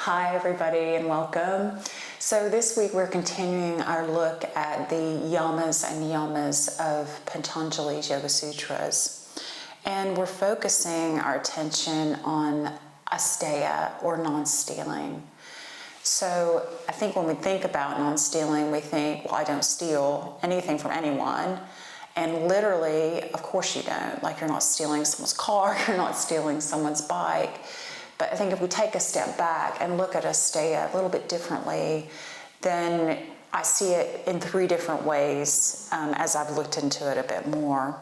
Hi everybody and welcome. So this week we're continuing our look at the yamas and niyamas of Patanjali's Yoga Sutras. And we're focusing our attention on Asteya, or non-stealing. So I think when we think about non-stealing, we think, well, I don't steal anything from anyone. And literally, of course you don't. Like, you're not stealing someone's car, you're not stealing someone's bike. But I think if we take a step back and look at Asteya a little bit differently, then I see it in three different ways as I've looked into it a bit more.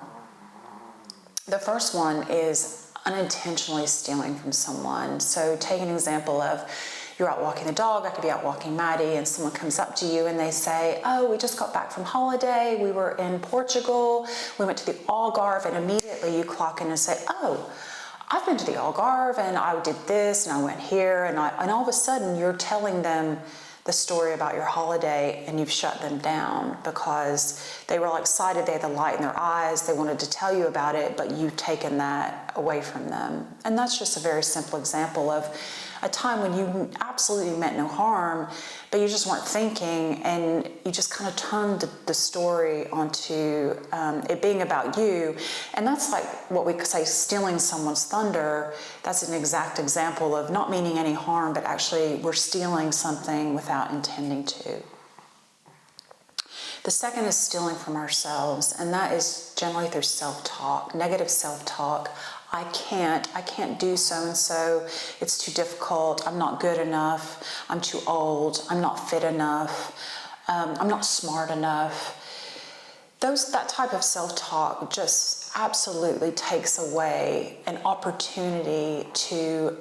The first one is unintentionally stealing from someone. So take an example of, you're out walking the dog, I could be out walking Maddie, and someone comes up to you and they say, oh, we just got back from holiday, we were in Portugal, we went to the Algarve, and immediately you clock in and say, oh, I've been to the Algarve and I did this and I went here, and all of a sudden you're telling them the story about your holiday, and you've shut them down because they were all excited, they had the light in their eyes, they wanted to tell you about it, but you've taken that away from them. And that's just a very simple example of a time when you absolutely meant no harm, but you just weren't thinking, and you just kind of turned the story onto it being about you. And that's like what we say stealing someone's thunder. That's an exact example of not meaning any harm, but actually we're stealing something without intending to. The second is stealing from ourselves, and that is generally through self-talk, negative self-talk. I can't do so-and-so, it's too difficult, I'm not good enough, I'm too old, I'm not fit enough, I'm not smart enough. That type of self-talk just absolutely takes away an opportunity to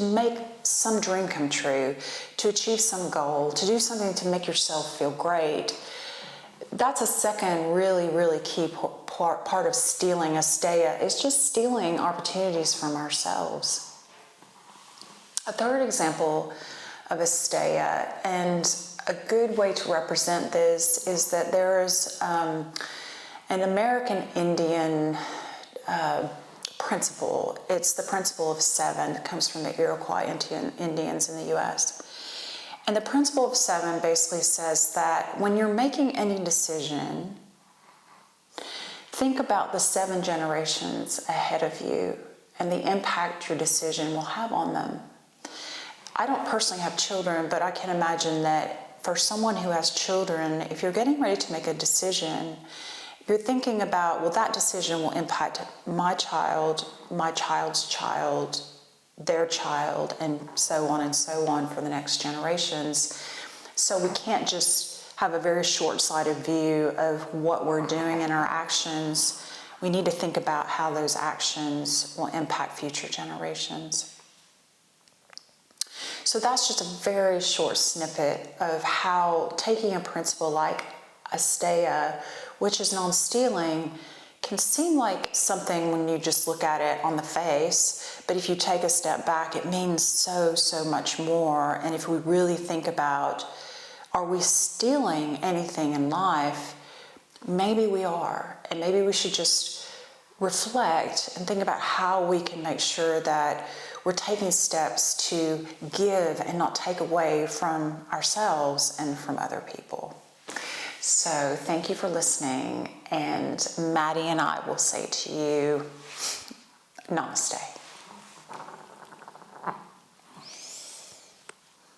make some dream come true, to achieve some goal, to do something to make yourself feel great. That's a second really, really key part of stealing Asteya, is just stealing opportunities from ourselves. A third example of Asteya, and a good way to represent this, is that there is an American Indian principle. It's the principle of seven that comes from the Iroquois Indians in the U.S. And the principle of seven basically says that when you're making any decision, think about the 7 generations ahead of you and the impact your decision will have on them. I don't personally have children, but I can imagine that for someone who has children, if you're getting ready to make a decision, you're thinking about, well, that decision will impact my child, my child's child, their child, and so on for the next generations. So we can't just have a very short-sighted view of what we're doing in our actions. We need to think about how those actions will impact future generations. So that's just a very short snippet of how taking a principle like Asteya, which is non-stealing, can seem like something when you just look at it on the face, but if you take a step back, it means so much more. And if we really think about, are we stealing anything in life? Maybe we are, and maybe we should just reflect and think about how we can make sure that we're taking steps to give and not take away from ourselves and from other people. So thank you for listening, and Maddie and I will say to you, namaste.